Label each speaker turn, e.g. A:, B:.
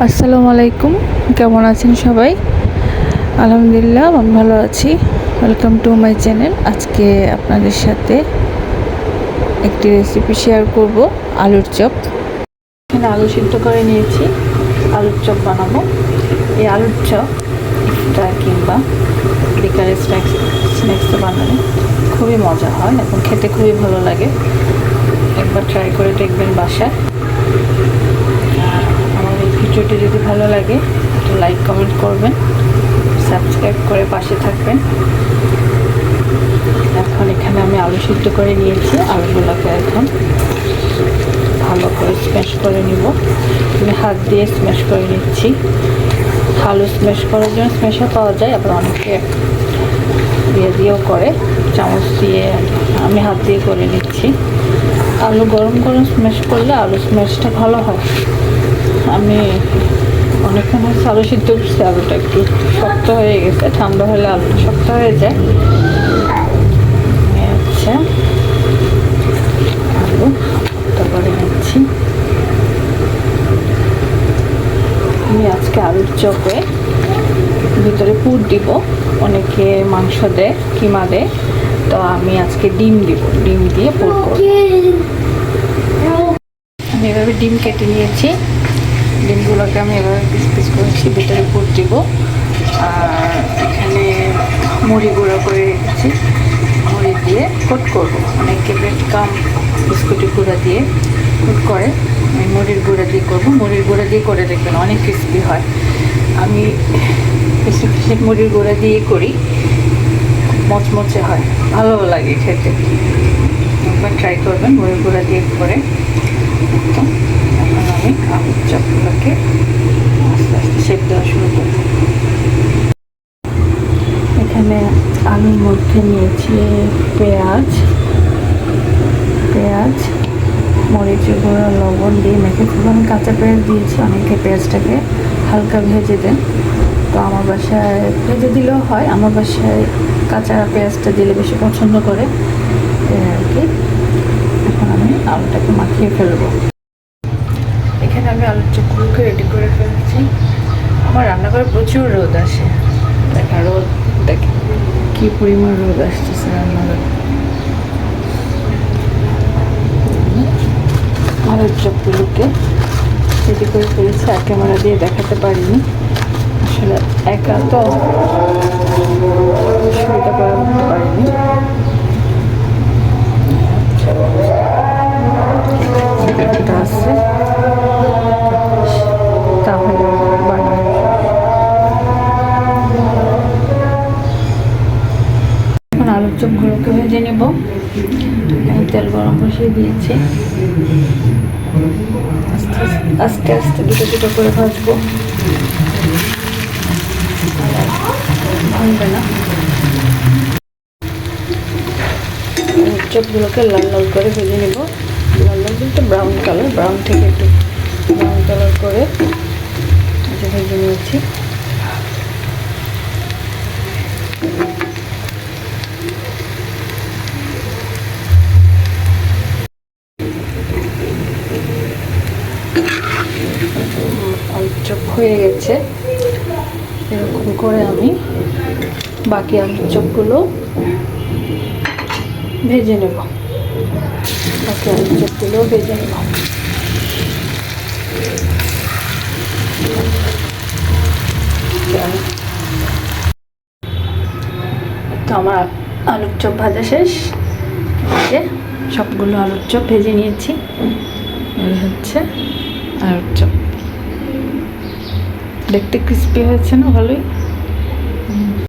A: আসসালামু আলাইকুম, কেমন আছেন সবাই? আলহামদুলিল্লাহ আমি ভালো আছি। Welcome to my channel. আজকে আপনাদের সাথে একটি রেসিপি শেয়ার করব, আলুর চপ। এখানে আলু সিদ্ধ করে নিয়েছি, আলুর চপ বানাবো। এই আলুর চপ ইফতার কিংবা বিকালে স্ন্যাক্সে বানালে খুবই মজা হয় এবং খেতে খুবই ভালো লাগে। একবার ট্রাই করে দেখবেন বাসায়। আমার এই ভিডিওটি যদি ভালো লাগে একটু লাইক কমেন্ট করবেন, সাবস্ক্রাইব করে পাশে থাকবেন। এখন এখানে আমি আলু সিদ্ধ করে নিয়েছি, আলুগুলোকে এখন ভালো করে স্ম্যাশ করে নিব। আমি হাত দিয়ে স্ম্যাশ করে নিচ্ছি। আলু স্ম্যাশ করার জন্য স্ম্যাশার পাওয়া যায়, আবার অনেকে দিয়েও করে, চামচ দিয়ে। আমি হাত দিয়ে করে নিচ্ছি। আলু গরম গরম স্ম্যাশ করলে আলু স্ম্যাশটা ভালো হয়। আমি অনেকক্ষণ হচ্ছে আলু সিদ্ধ করছি, আলুটা একটু শক্ত হয়ে গেছে। ঠান্ডা হলে আলুটা শক্ত হয়ে যায়। আচ্ছা, আলু শক্ত করে নিচ্ছি। আমি আজকে আলুর চপে ভিতরে পুর দিব। অনেকে মাংস দেয়, কিমা দেয়, তো আমি আজকে ডিম দিব। ডিম দিয়ে পুর করব। আমি এভাবে ডিম কেটে নিয়েছি। ডিমগুলোকে আমি এভাবে পিস পিস করেছি, ভিতরে পুর দিব। আর এখানে মুড়ি গুঁড়ো করে রেখেছি, মুড়ি দিয়ে কোট করবো। অনেকে ব্রেড কাম বিস্কুটের গুঁড়া দিয়ে কোট করে, আমি মুড়ির গুঁড়া দিয়ে করবো। মুড়ির গুঁড়া দিয়ে করে দেখবেন অনেক ক্রিস্পি হয়। আমি বেশি বেশি মুড়ির গুঁড়া দিয়ে করি, মচমচে হয়, ভালো লাগে খেতে। একবার ট্রাই করবেন মুড়ির গুঁড়া দিয়ে করে। এখন আমি আলুর চপগুলোকে আস্তে আস্তে শেপ দেওয়া শুরু করব। এখানে আলুর মধ্যে নিয়েছি পেঁয়াজ, মরিচ গুঁড়ো, লবণ দিয়ে মেখেছি। আমি কাঁচা পেঁয়াজ দিয়েছি। অনেকে পেঁয়াজটাকে হালকা ভেজে দেন, তো আমার বাসায় ভেজে দিলেও হয়। আমার বাসায় কাঁচা পেঁয়াজটা দিলে বেশি পছন্দ করে আর কি। এখন আমি আলুটাকে মাখিয়ে ফেলবো। এখানে আমি আলুর চপগুলোকে রেডি করে ফেলছি। আমার রান্নাঘরে প্রচুর রোদ আসে, দেখা রোদ দেখে কী পরিমাণ রোদ আসতেছে রান্নাঘরে। আলুর চপগুলোকে রেডি করে ফেলেছি, আর ক্যামেরা দিয়ে দেখাতে পারিনি, আসলে একা তো সুবিধা করে উঠতে পারিনি। আছে তাহলে বানানো। এখন আলুর চপগুলোকে ভেজে নেব। তেল গরম বসিয়ে দিয়েছি। আস্তে আস্তে দুটো দুটো করে ভাজবো, ভাঙবে না। চপগুলোকে লাল লাল করে ভেজে নেব। লাল লাল বলতে ব্রাউন কালার, ব্রাউন থেকে একটু ব্রাউন কালার করে ভেজে নিয়েছি। আলুর চপ হয়ে গেছে। এরকম করে আমি বাকি আলুর চপগুলো ভেজে নেব। বাকি আলুর চপগুলো ভেজে নেব। তো আমার আলুর চপ ভাজা শেষ। সবগুলো আলুর চপ ভেজে নিয়েছি। এই হচ্ছে আলুর চপ, দেখতে ক্রিস্পি হয়েছে না ভালোই।